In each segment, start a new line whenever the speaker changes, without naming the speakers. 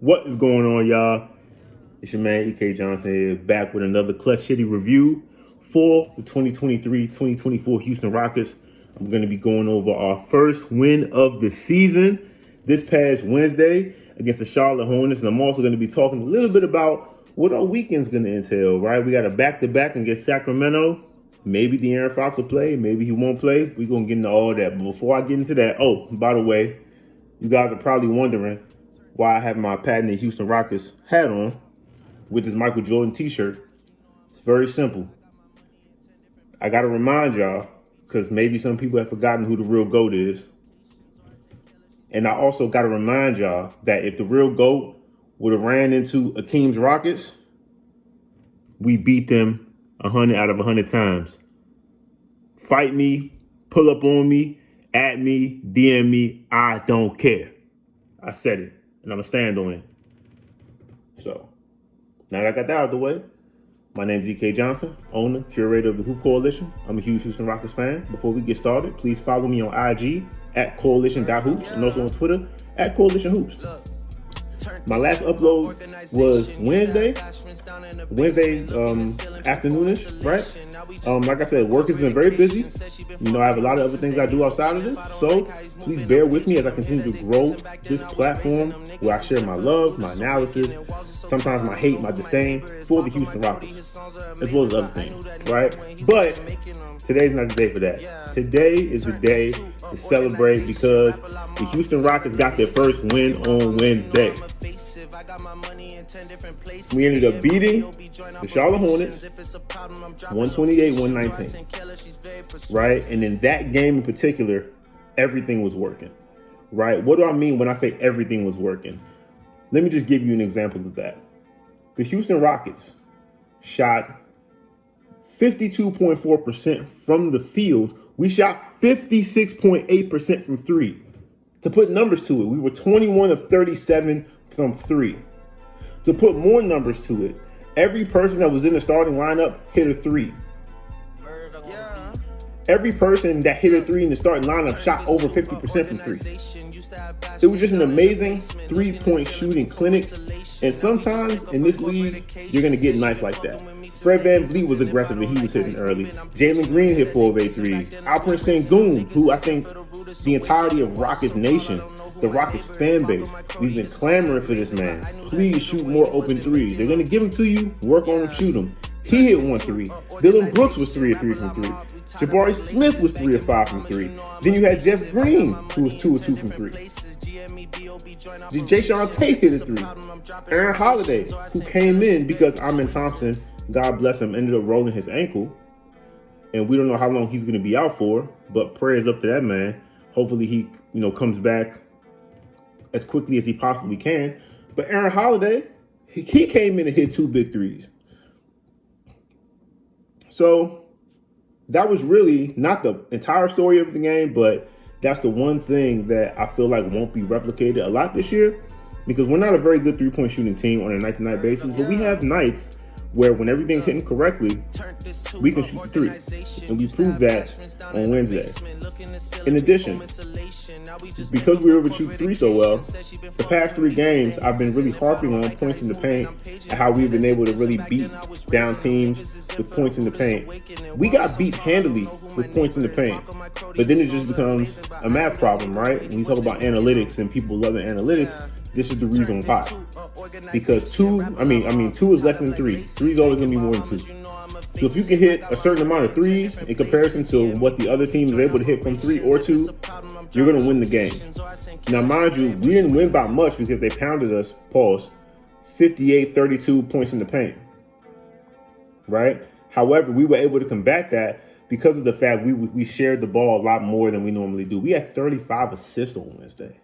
What is going on, y'all? It's your man, EK Johnson here, back with another Clutch City review for the 2023-2024 Houston Rockets. I'm going to be going over our first win of the season this past Wednesday against the Charlotte Hornets. And I'm also going to be talking a little bit about what our weekend's going to entail, right? We got a back-to-back against Sacramento. Maybe De'Aaron Fox will play. Maybe he won't play. We're going to get into all that. But before I get into that, by the way, you guys are probably wondering why I have my patented Houston Rockets hat on with this Michael Jordan t-shirt. It's very simple. I got to remind y'all, because maybe some people have forgotten who the real GOAT is. And I also got to remind y'all that if the real GOAT would have ran into Akeem's Rockets, we beat them 100 out of 100 times. Fight me, pull up on me, at me, DM me, I don't care. I said it, and I'm going to stand on it. So, now that I got that out of the way, my name is EK Johnson, owner, curator of the Hoop Coalition. I'm a huge Houston Rockets fan. Before we get started, please follow me on IG at coalition.hoops and also on Twitter at coalitionhoops. My last upload was Wednesday afternoonish, right? Like I said, work has been very busy. You know, I have a lot of other things I do outside of this. So please bear with me as I continue to grow this platform where I share my love, my analysis, sometimes my hate, my disdain for the Houston Rockets, as well as other things, right? But today's not the day for that. Today is the day to celebrate because the Houston Rockets got their first win on Wednesday. We ended up beating the Charlotte Hornets 128-119, right? And in that game in particular, everything was working, right? What do I mean when I say everything was working? Let me just give you an example of that. The Houston Rockets shot 52.4% from the field. We shot 56.8% from three. To put numbers to it, we were 21 of 37 from three. To put more numbers to it, every person that was in the starting lineup hit a three. Every person that hit a three in the starting lineup shot over 50% from three. It was just an amazing three-point shooting clinic. And sometimes in this league, you're going to get nights like that. Fred VanVleet was aggressive and he was hitting early. Jalen Green hit 4 of 8 threes. Alperen Sengun, who I think the entirety of Rockets Nation, the Rockets fan base, we've been clamoring for this man. Please shoot more open threes. They're going to give them to you. Work on them, shoot them. He hit 1 3. Dylan Brooks was 3 of 3 from 3. Jabari Smith was 3 of 5 from 3. Then you had Jeff Green, who was 2 of 2 from 3. Jayshawn Tate hit a 3. Aaron Holiday, who came in because Amen Thompson, God bless him, ended up rolling his ankle. And we don't know how long he's going to be out for, but prayers up to that man. Hopefully he, comes back as quickly as he possibly can. But Aaron Holiday, he came in and hit 2 big threes. So that was really not the entire story of the game, but that's the one thing that I feel like won't be replicated a lot this year because we're not a very good three-point shooting team on a night-to-night basis, but we have nights where when everything's hitting correctly, we can shoot the three. And we proved that on Wednesday. In addition, because we were able to shoot three so well, the past 3 games, I've been really harping on points in the paint and how we've been able to really beat down teams with points in the paint. We got beat handily with points in the paint, but then it just becomes a math problem, right? When you talk about analytics and people loving analytics, this is the reason why. Because 2 is less than 3. 3 is always going to be more than 2. So if you can hit a certain amount of threes in comparison to what the other team is able to hit from 3 or 2, you're going to win the game. Now, mind you, we didn't win by much because they pounded us, 58-32 points in the paint, right? However, we were able to combat that because of the fact we shared the ball a lot more than we normally do. We had 35 assists on Wednesday.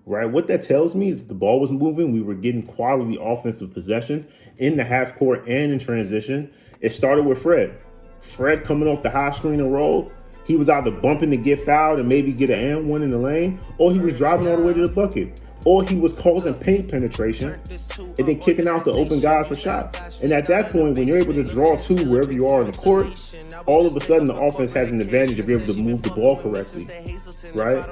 Right, what that tells me is that the ball was moving. We were getting quality offensive possessions in the half court and in transition. It started with Fred. Fred coming off the high screen and roll. He was either bumping to get fouled and maybe get an and one in the lane, or he was driving all the way to the bucket. or he was causing paint penetration and then kicking out the open guys for shots. And at that point, when you're able to draw two wherever you are in the court, all of a sudden the offense has an advantage of being able to move the ball correctly, right?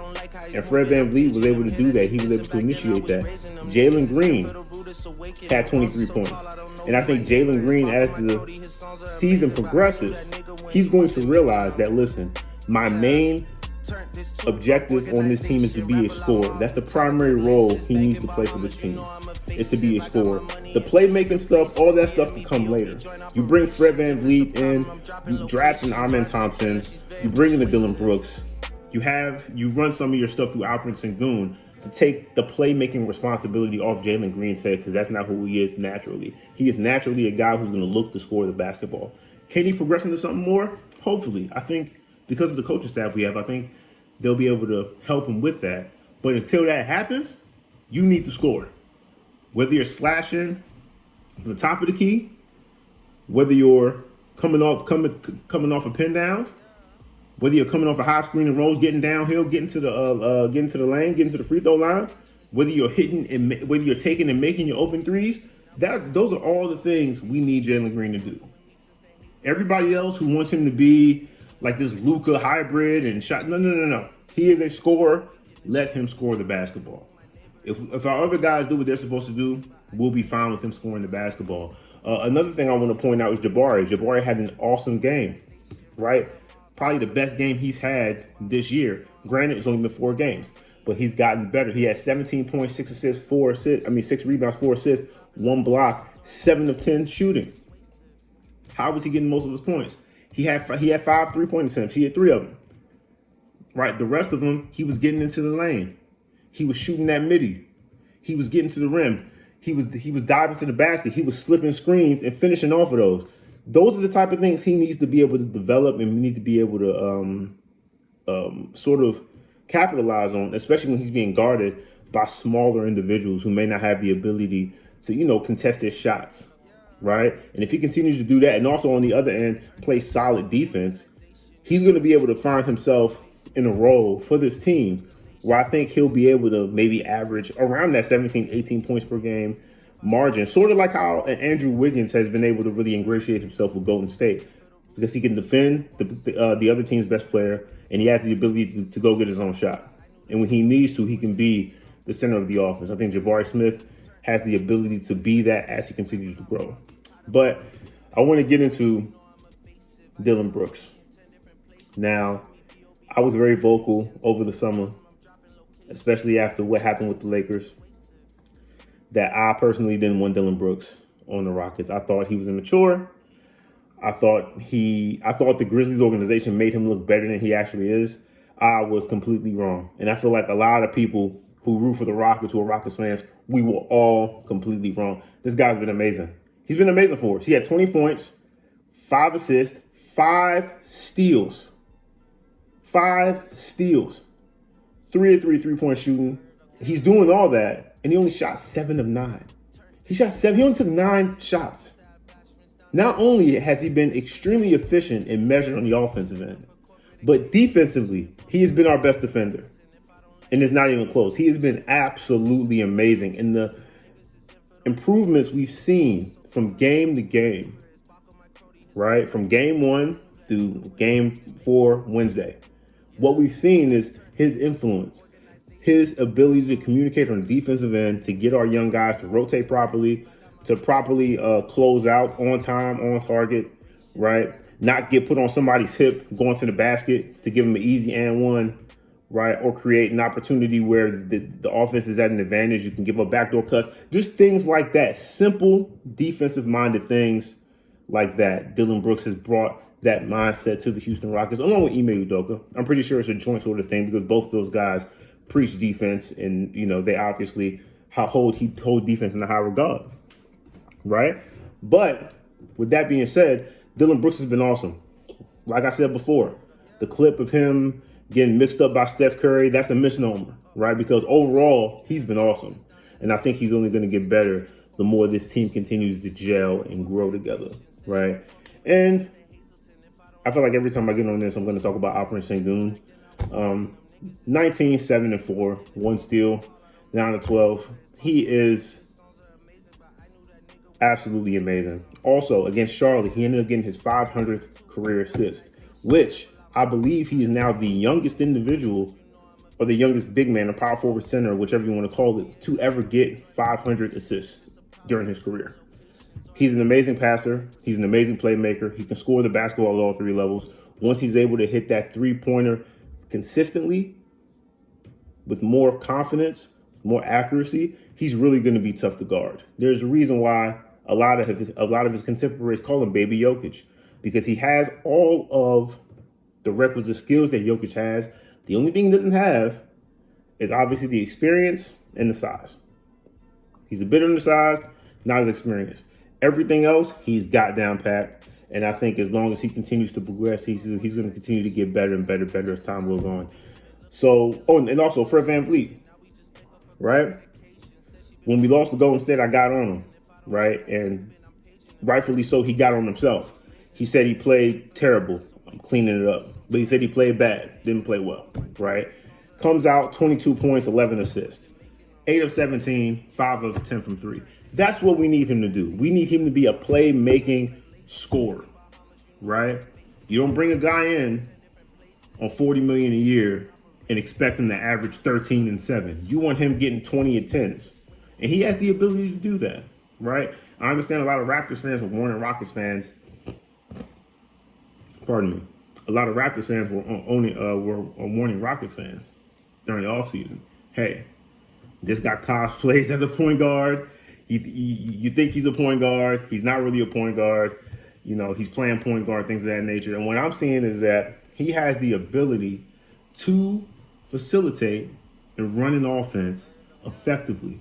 And Fred VanVleet was able to do that. He was able to initiate that. Jalen Green had 23 points. And I think Jalen Green, as the season progresses, he's going to realize that, listen, my main objective on this team is to be a scorer. That's the primary role he needs to play for this team, is to be a scorer. The playmaking stuff, all that stuff can come later. You bring Fred VanVleet in, you draft an Amen Thompson, you bring in the Dylan Brooks, you run some of your stuff through Alperen Sengun to take the playmaking responsibility off Jalen Green's head, because that's not who he is naturally. He is naturally a guy who's going to look to score the basketball. Can he progress into something more? Hopefully. I think because of the coaching staff we have, I think they'll be able to help him with that. But until that happens, you need to score. Whether you're slashing from the top of the key, whether you're coming off of pin downs, whether you're coming off a high screen and rolls, getting downhill, getting to the lane, getting to the free throw line, whether you're whether you're taking and making your open threes, those are all the things we need Jalen Green to do. Everybody else who wants him to be like this Luka hybrid and shot, no. He is a scorer. Let him score the basketball. If our other guys do what they're supposed to do, we'll be fine with him scoring the basketball. Another thing I want to point out is Jabari. Jabari had an awesome game, right? Probably the best game he's had this year. Granted, it's only been 4 games, but he's gotten better. He had 17 points, 6 assists, 6 rebounds, 4 assists, 1 block, 7 of 10 shooting. How was he getting most of his points? He had 5 3-point attempts. He had 3 of them. Right, the rest of them, he was getting into the lane. He was shooting that midi. He was getting to the rim. He was diving to the basket. He was slipping screens and finishing off of those. Those are the type of things he needs to be able to develop, and we need to be able to sort of capitalize on, especially when he's being guarded by smaller individuals who may not have the ability to, contest his shots, right? And if he continues to do that, and also on the other end, play solid defense, he's going to be able to find himself in a role for this team where I think he'll be able to maybe average around that 17, 18 points per game margin, sort of like how Andrew Wiggins has been able to really ingratiate himself with Golden State, because he can defend the other team's best player, and he has the ability to go get his own shot. And when he needs to, he can be the center of the offense. I think Jabari Smith has the ability to be that as he continues to grow. But I want to get into Dylan Brooks. Now, I was very vocal over the summer, especially after what happened with the Lakers, that I personally didn't want Dylan Brooks on the Rockets. I thought he was immature. I thought the Grizzlies organization made him look better than he actually is. I was completely wrong. And I feel like a lot of people who root for the Rockets, who are Rockets fans, we were all completely wrong. This guy's been amazing. He's been amazing for us. He had 20 points, 5 assists, 5 steals. 5 steals. 3 of 3 3-point shooting. He's doing all that, and he only shot 7 of 9. He only took 9 shots. Not only has he been extremely efficient and measured on the offensive end, but defensively, he has been our best defender. And it's not even close. He has been absolutely amazing. And the improvements we've seen from game to game, right? From game 1 through game 4 Wednesday. What we've seen is his influence, his ability to communicate on the defensive end, to get our young guys to rotate properly, to properly close out on time, on target, right? Not get put on somebody's hip, going to the basket to give them an easy and one, right? Or create an opportunity where the offense is at an advantage. You can give up backdoor cuts, just things like that. Simple defensive-minded things like that. Dylan Brooks has brought that mindset to the Houston Rockets, along with Ime Udoka. I'm pretty sure it's a joint sort of thing because both of those guys preach defense, and they obviously hold defense in a high regard, right? But with that being said, Dylan Brooks has been awesome. Like I said before, the clip of him getting mixed up by Steph Curry, that's a misnomer, right? Because overall, he's been awesome. And I think he's only going to get better the more this team continues to gel and grow together, right? And I feel like every time I get on this, I'm going to talk about Alperen Sengun. 19, 7, and 4, 1 steal. down to 12. He is absolutely amazing. Also, against Charlotte, he ended up getting his 500th career assist, which I believe he is now the youngest individual or the youngest big man, a power forward center, whichever you want to call it, to ever get 500 assists during his career. He's an amazing passer. He's an amazing playmaker. He can score the basketball at all three levels. Once he's able to hit that three-pointer consistently with more confidence, more accuracy, he's really going to be tough to guard. There's a reason why a lot of his contemporaries call him Baby Jokic, because he has all of the requisite skills that Jokic has. The only thing he doesn't have is obviously the experience and the size. He's a bit undersized, not as experienced. Everything else, he's got down pat. And I think as long as he continues to progress, he's going to continue to get better and better as time goes on. So, and also Fred VanVleet, right? When we lost to Golden State, I got on him, right? And rightfully so, he got on himself. He said he played terrible. I'm cleaning it up. But he said he played bad, didn't play well, right? Comes out, 22 points, 11 assists. 8 of 17, 5 of 10 from 3. That's what we need him to do. We need him to be a playmaking scorer, right? You don't bring a guy in on $40 million a year and expect him to average 13 and 7. You want him getting 20 and 10s. And he has the ability to do that, right? I understand a lot of Raptors fans were Warning Rockets fans. Pardon me. A lot of Raptors fans were Warning Rockets fans during the offseason. Hey, this guy cosplays as a point guard. You think he's a point guard. He's not really a point guard. You know, he's playing point guard, things of that nature. And what I'm seeing is that he has the ability to facilitate and run an offense effectively.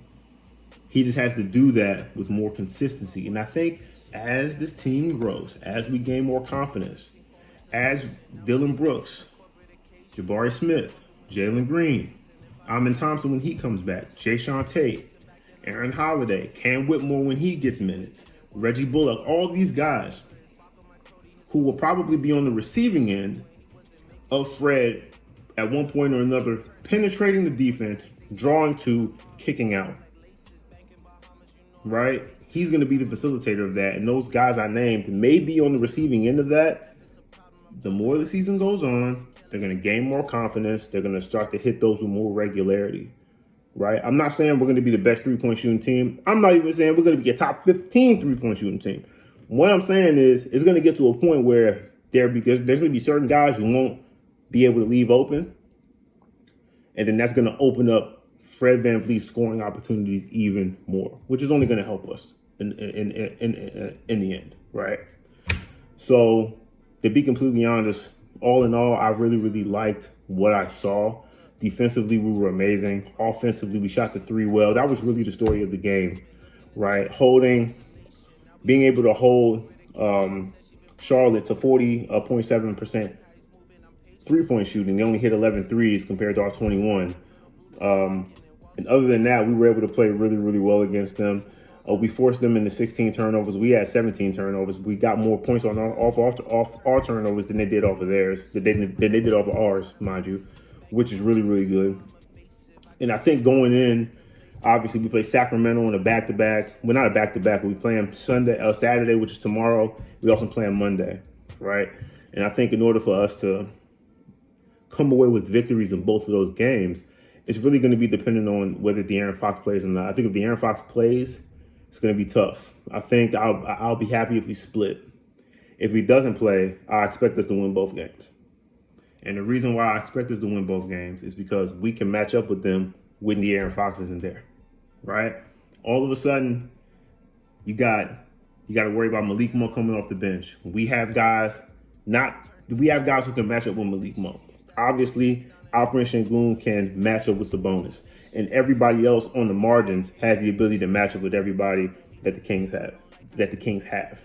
He just has to do that with more consistency. And I think as this team grows, as we gain more confidence, as Dylan Brooks, Jabari Smith, Jalen Green, Amin Thompson when he comes back, Jayshawn Tate, Aaron Holiday, Cam Whitmore when he gets minutes, Reggie Bullock, all these guys who will probably be on the receiving end of Fred at one point or another, penetrating the defense, drawing to, kicking out, right? He's going to be the facilitator of that. And those guys I named may be on the receiving end of that. The more the season goes on, they're going to gain more confidence. They're going to start to hit those with more regularity, right? I'm not saying we're going to be the best three-point shooting team. I'm not even saying we're going to be a top 15 three-point shooting team. What I'm saying is it's going to get to a point where there's going to be certain guys you won't be able to leave open. And then that's going to open up Fred VanVleet's scoring opportunities even more, which is only going to help us in the end, right? So to be completely honest, all in all, I really, really liked what I saw. Defensively, we were amazing. Offensively, we shot the three well. That was really the story of the game, right? Being able to hold Charlotte to 40.7% three-point shooting. They only hit 11 threes compared to our 21. And other than that, we were able to play really, really well against them. We forced them into 16 turnovers. We had 17 turnovers. We got more points on off our turnovers than they did off of theirs. Than they did off of ours, mind you, which is really, really good. And I think going in, obviously we play Sacramento on a back-to-back. Well, not a back-to-back. We play them Saturday, which is tomorrow. We also play them Monday, right? And I think in order for us to come away with victories in both of those games, it's really going to be dependent on whether De'Aaron Fox plays or not. I think if De'Aaron Fox plays, it's going to be tough. I think I'll be happy if we split. If he doesn't play, I expect us to win both games. And the reason why I expect us to win both games is because we can match up with them when De'Aaron Fox isn't there, right? All of a sudden, you got to worry about Malik Monk coming off the bench. We have guys who can match up with Malik Monk. Obviously, Alperen Sengun can match up with Sabonis. And everybody else on the margins has the ability to match up with everybody that the Kings have,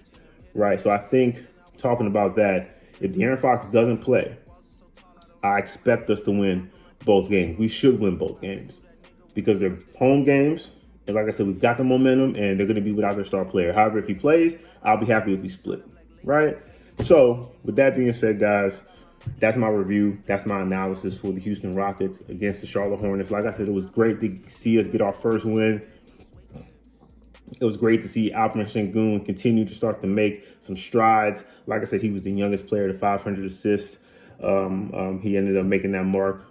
right? So I think, talking about that, if De'Aaron Fox doesn't play, I expect us to win both games. We should win both games because they're home games. And like I said, we've got the momentum and they're going to be without their star player. However, if he plays, I'll be happy if we split, right? So with that being said, guys, that's my review. That's my analysis for the Houston Rockets against the Charlotte Hornets. Like I said, it was great to see us get our first win. It was great to see Alperen Sengun continue to start to make some strides. Like I said, he was the youngest player to 500 assists. He ended up making that mark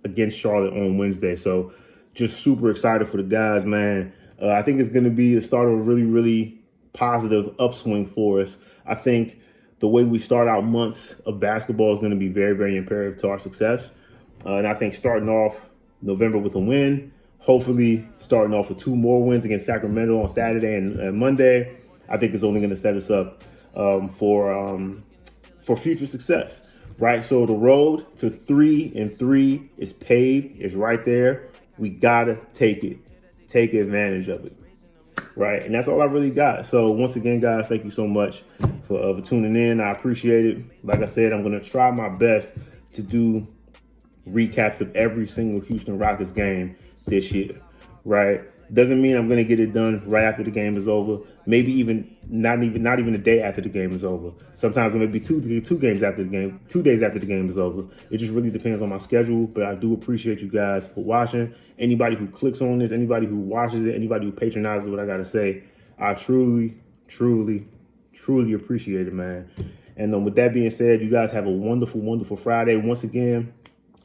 against Charlotte on Wednesday. So just super excited for the guys, man. I think it's going to be the start of a really, really positive upswing for us. I think the way we start out months of basketball is going to be very, very imperative to our success. And I think starting off November with a win, hopefully starting off with 2 more wins against Sacramento on Saturday and Monday, I think is only going to set us up for future success, right? So the road to 3-3 is paved, is right there. We gotta take advantage of it, right? And that's all I really got. So once again, guys, thank you so much for tuning in. I appreciate it. Like I said, I'm gonna try my best to do recaps of every single Houston Rockets game this year, right? Doesn't mean I'm going to get it done right after the game is over. Maybe even not even a day after the game is over. Sometimes it may be two games after the game, 2 days after the game is over. It just really depends on my schedule. But I do appreciate you guys for watching. Anybody who clicks on this, anybody who watches it, anybody who patronizes what I got to say, I truly, truly, truly appreciate it, man. And with that being said, you guys have a wonderful, wonderful Friday. Once again,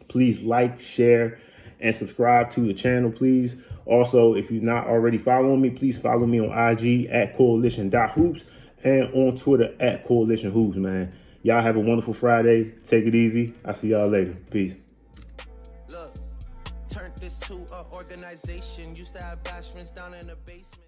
please like, share, and subscribe to the channel, please. Also, if you're not already following me, please follow me on IG at coalition.hoops and on Twitter at coalitionhoops, man. Y'all have a wonderful Friday. Take it easy. I'll see y'all later. Peace.
Look, turned this to an organization. Used to have bashments down in the basement.